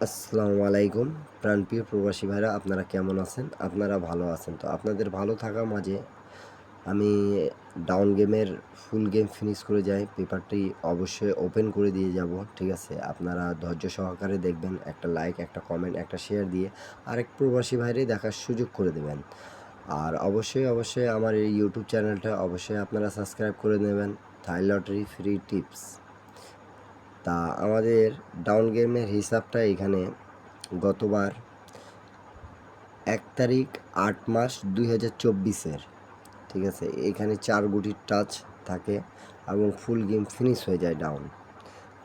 আসসালামু আলাইকুম প্রাণপ্রিয় প্রবাসী ভাইরা, আপনারা কেমন আছেন? আপনারা ভালো আছেন তো? আপনাদের ভালো থাকা মাঝে আমি ডাউন গেমের ফুল গেম ফিনিশ করে যাই। পেপারটি অবশ্যই ওপেন করে দিয়ে যাব, ঠিক আছে? আপনারা ধৈর্য সহকারে দেখবেন, একটা লাইক, একটা কমেন্ট, একটা শেয়ার দিয়ে আরেক প্রবাসী ভাইরে দেখার সুযোগ করে দেবেন। আর অবশ্যই আমার এই ইউটিউব চ্যানেলটা অবশ্যই আপনারা সাবস্ক্রাইব করে নেবেন, থাই লটারি ফ্রি টিপস। তা আমাদের ডাউন গেমের হিসাবটা এখানে গতবার 1 তারিখ 8 মাস 2024-এর, ঠিক আছে? এখানে 4 গুটির টাচ থাকে এবং ফুল গেম ফিনিশ হয়ে যায় ডাউন।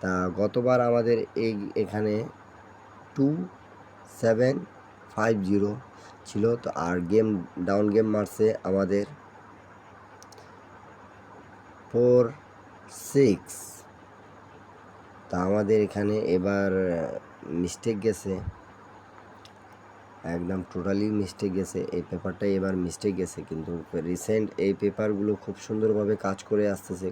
তা গতবার আমাদের এখানে 2750 ছিল তো, আর ডাউন গেম মারছে আমাদের 46। তা আমাদের এখানে এবার মিস্টেক গেছে, একদম টোটালি মিস্টেক গেছে। এই পেপারটা এবার মিস্টেক গেছে, কিন্তু রিসেন্ট এই পেপারগুলো খুব সুন্দরভাবে কাজ করে আসতেছে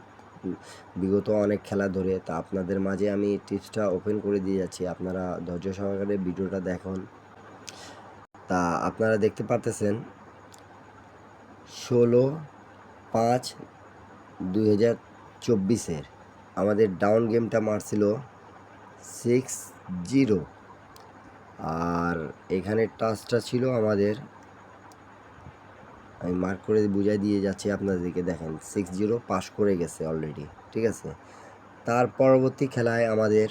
বিগত অনেক খেলা ধরে। তা আপনাদের মাঝে আমি টিপসটা ওপেন করে দিয়ে যাচ্ছি, আপনারা ধৈর্য সহকারে ভিডিওটা দেখুন। তা আপনারা দেখতে পারতেছেন 16/5/2024-এর আমাদের ডাউন গেমটা মারছিল 60, আর এখানে টাচটা ছিল আমাদের, আমি মার্ক করে বুঝাই দিয়ে যাচ্ছি আপনাদেরকে, দেখেন 60 পাস করে গেছে অলরেডি, ঠিক আছে? তার পরবর্তী খেলায় আমাদের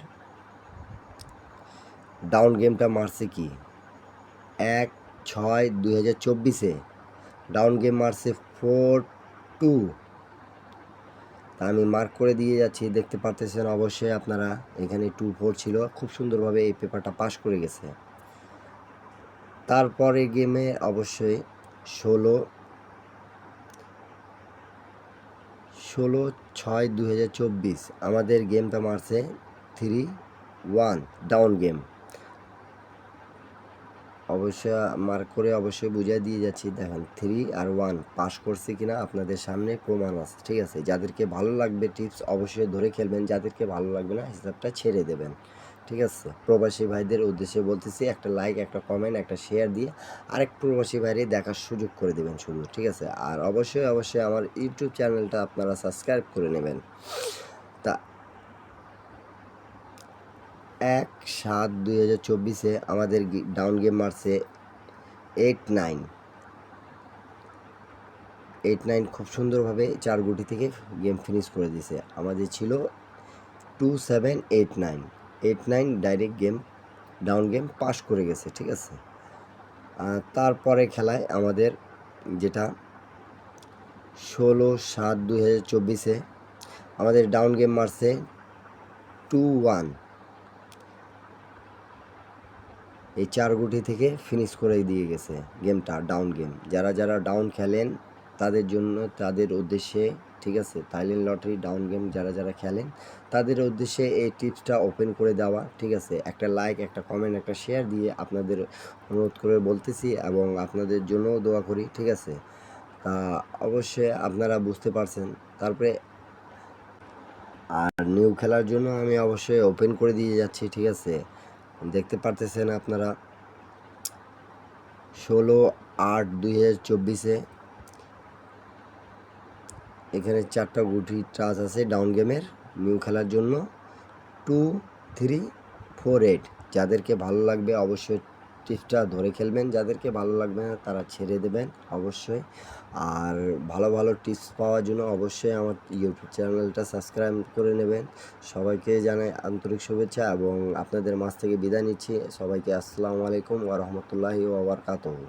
ডাউন গেমটা মারছে কি 1/6/2024-এ ডাউন গেম মারছে 4-2। তা আমি মার্ক করে দিয়ে যাচ্ছি, দেখতে পারতেছেন অবশ্যই আপনারা, এখানে 2-4 ছিল, খুব সুন্দরভাবে এই পেপারটা পাস করে গেছে। তারপরে গেমে অবশ্যই 16/6/2024 আমাদের গেমটা মারছে 3-1 ডাউন গেম। অবশ্যই মার্ক করে অবশ্যই বুঝিয়ে দিয়ে যাচ্ছি, দেখেন 3 আর 1 পাস করছে কিনা আপনাদের সামনে প্রমাণ আছে, ঠিক আছে? যাদেরকে ভালো লাগবে টিপস অবশ্যই ধরে খেলবেন, যাদেরকে ভালো লাগবে না হিসাবটা ছেড়ে দেবেন, ঠিক আছে? প্রবাসী ভাইদের উদ্দেশ্যে বলতেছি, একটা লাইক, একটা কমেন্ট, একটা শেয়ার দিয়ে আরেক প্রবাসী ভাইরে দেখার সুযোগ করে দেবেন শুধু, ঠিক আছে? আর অবশ্যই আমার ইউটিউব চ্যানেলটা আপনারা সাবস্ক্রাইব করে নেবেন। তা 1/7/2024-এ আমাদের ডাউন গেম মারছে 8-9। খুব সুন্দরভাবে 4 গুটি থেকে গেম ফিনিশ করে দিয়েছে। আমাদের ছিল 27/8-9 direct game down game pass করে গেছে, ঠিক আছে? তারপরে খেলায় আমাদের যেটা 16/7/2024-এ আমাদের ডাউন গেম মারছে 2-1। এই 4 গুটি থেকে ফিনিশ করে দিয়ে গেছে গেমটা, ডাউন গেম। যারা ডাউন খেলেন তাদের জন্য, তাদের উদ্দেশ্যে, ঠিক আছে? থাইল্যান্ড লটারি ডাউন গেম যারা খেলেন তাদের উদ্দেশ্যে এই টিপসটা ওপেন করে দেওয়া, ঠিক আছে? একটা লাইক, একটা কমেন্ট, একটা শেয়ার দিয়ে আপনাদের অনুরোধ করে বলতেছি এবং আপনাদের জন্যও দোয়া করি, ঠিক আছে? তা অবশ্যই আপনারা বুঝতে পারছেন। তারপরে আর নিউ খেলার জন্য আমি অবশ্যই ওপেন করে দিয়ে যাচ্ছি, ঠিক আছে? দেখতে পারতেছেন আপনারা 16/8/2024-এ এখানে 4টা গুটি টাচ আছে ডাউন গেমের নিউ খেলার জন্য 2-3-4-8। যাদেরকে ভালো লাগবে অবশ্যই টিপসটা ধরে খেলবেন, যাদেরকে ভালো লাগবে না তারা ছেড়ে দেবেন অবশ্যই। আর ভালো টিপস পাওয়ার জন্য অবশ্যই আমার ইউটিউব চ্যানেলটা সাবস্ক্রাইব করে নেবেন। সবাইকে জানাই আন্তরিক শুভেচ্ছা এবং আপনাদের মাঝ থেকে বিদায় নিচ্ছি। সবাইকে আসসালামু আলাইকুম ওয়া রাহমাতুল্লাহি ওয়া বারাকাতুহু।